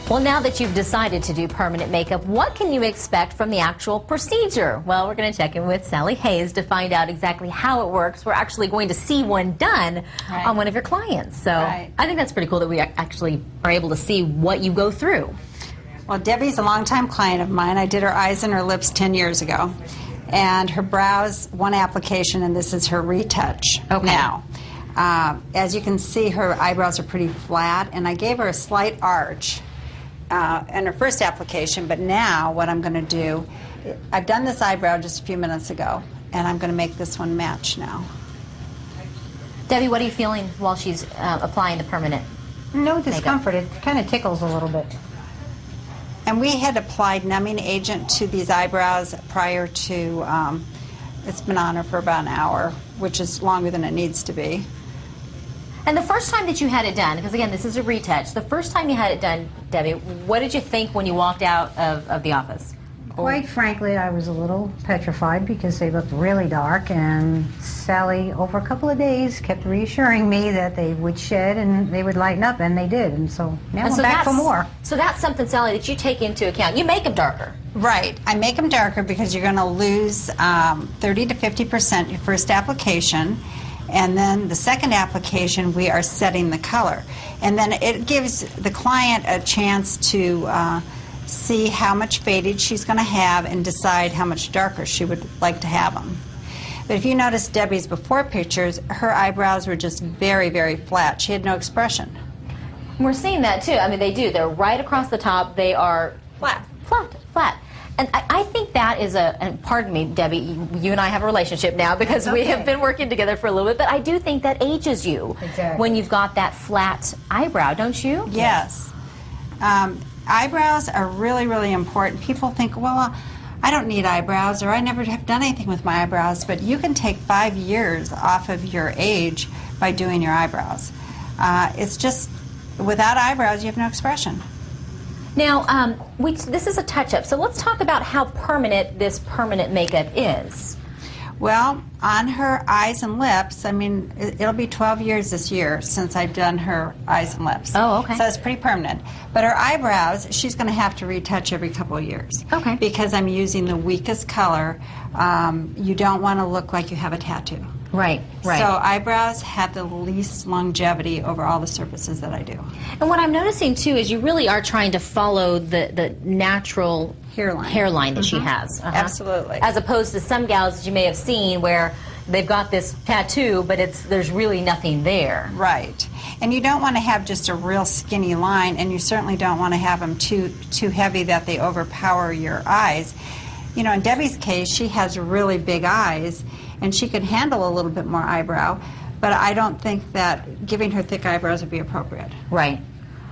Well, now that you've decided to do permanent makeup, what can you expect from the actual procedure? Well, we're going to check in with Sally Hayes to find out exactly how it works. We're actually going to see one done on one of your clients. So I think that's pretty cool that we actually are able to see what you go through. Well, Debbie's a longtime client of mine. I did her eyes and her lips 10 years ago. And her brows, one application, and this is her retouch now. As you can see, her eyebrows are pretty flat, and I gave her a slight arch in her first application, but now what I'm going to do, I've done this eyebrow just a few minutes ago, and I'm going to make this one match now. Debbie, what are you feeling while she's applying the permanent No discomfort. It kind of tickles a little bit. And we had applied numbing agent to these eyebrows prior to, it's been on her for about an hour, which is longer than it needs to be. And the first time that you had it done, because again, this is a retouch, the first time you had it done, Debbie, what did you think when you walked out of the office? Quite frankly, I was a little petrified because they looked really dark, and Sally, over a couple of days, kept reassuring me that they would shed and they would lighten up, and they did. And so now I'm back for more. So that's something, Sally, that you take into account. You make them darker. Right. I make them darker because you're going to lose 30 to 50% your first application. And then the second application, we are setting the color. And then it gives the client a chance to see how much faded she's going to have and decide how much darker she would like to have them. But if you notice Debbie's before pictures, her eyebrows were just very, very flat. She had no expression. We're seeing that too. I mean, they do. They're right across the top. They are flat. And I think that is and pardon me, Debbie, you and I have a relationship now because we have been working together for a little bit, but I do think that ages you when you've got that flat eyebrow, don't you? Yes. Eyebrows are really, really important. People think, well, I don't need eyebrows, or I never have done anything with my eyebrows, but you can take 5 years off of your age by doing your eyebrows. It's just, without eyebrows, you have no expression. Now, this is a touch-up, so let's talk about how permanent this permanent makeup is. Well, on her eyes and lips, I mean, it'll be 12 years this year since I've done her eyes and lips. Oh, okay. So it's pretty permanent. But her eyebrows, she's going to have to retouch every couple of years. Okay. Because I'm using the weakest color. You don't want to look like you have a tattoo. Right. So eyebrows have the least longevity over all the surfaces that I do. And what I'm noticing too is you really are trying to follow the natural hairline that she has. Absolutely. As opposed to some gals that you may have seen where they've got this tattoo, but there's really nothing there. Right. And you don't want to have just a real skinny line, and you certainly don't want to have them too heavy that they overpower your eyes. You know, in Debbie's case, she has really big eyes, and she can handle a little bit more eyebrow, but I don't think that giving her thick eyebrows would be appropriate. Right.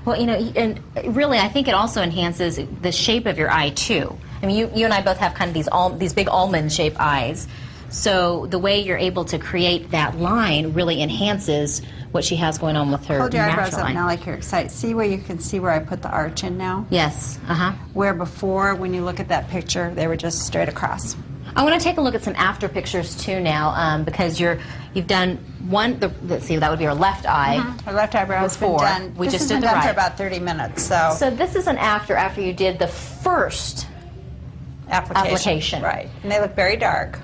Well, you know, and really, I think it also enhances the shape of your eye, too. I mean, you and I both have kind of these big almond-shaped eyes, so the way you're able to create that line really enhances what she has going on with her natural line. Hold your eyebrows up now like you're excited. See where you can see where I put the arch in now? Yes. Where before, when you look at that picture, they were just straight across. I want to take a look at some after pictures too now, because you've done one. Let's see, that would be her left eye. Her left eyebrow has been done. We just did the right for about 30 minutes. So this is an after you did the first application. Right, and they look very dark.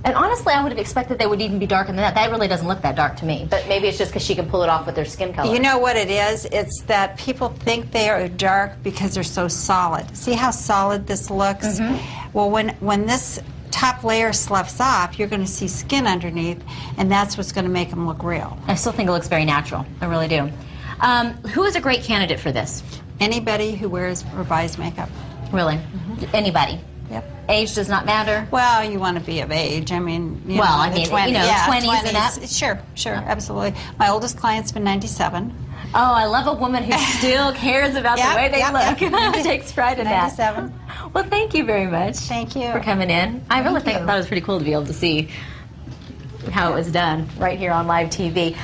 And honestly, I would have expected they would even be darker than that. That really doesn't look that dark to me. But maybe it's just because she can pull it off with her skin color. You know what it is? It's that people think they are dark because they're so solid. See how solid this looks? Well, when this top layer sloughs off, you're going to see skin underneath, and that's what's going to make them look real. I still think it looks very natural. I really do. Who is a great candidate for this? Anybody who wears or buys makeup. Really? Anybody? Yep. Age does not matter? Well, you want to be of age. I mean, you know, I mean, 20s, 20s and up? Sure, absolutely. My oldest client's been 97. Oh, I love a woman who still cares about the way they look. Takes pride in 97. That. Well, thank you very much. Thank you for coming in. I really thought it was pretty cool to be able to see how it was done right here on live TV.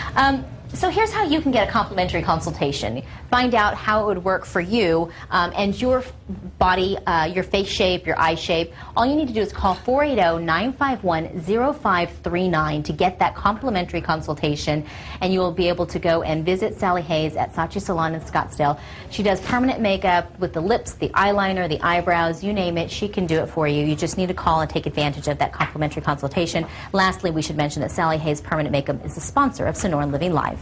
So here's how you can get a complimentary consultation. Find out how it would work for you and your body, your face shape, your eye shape. All you need to do is call 480-951-0539 to get that complimentary consultation, and you will be able to go and visit Sally Hayes at Saatchi Salon in Scottsdale. She does permanent makeup with the lips, the eyeliner, the eyebrows, you name it, she can do it for you. You just need to call and take advantage of that complimentary consultation. Lastly, we should mention that Sally Hayes Permanent Makeup is the sponsor of Sonoran Living Live.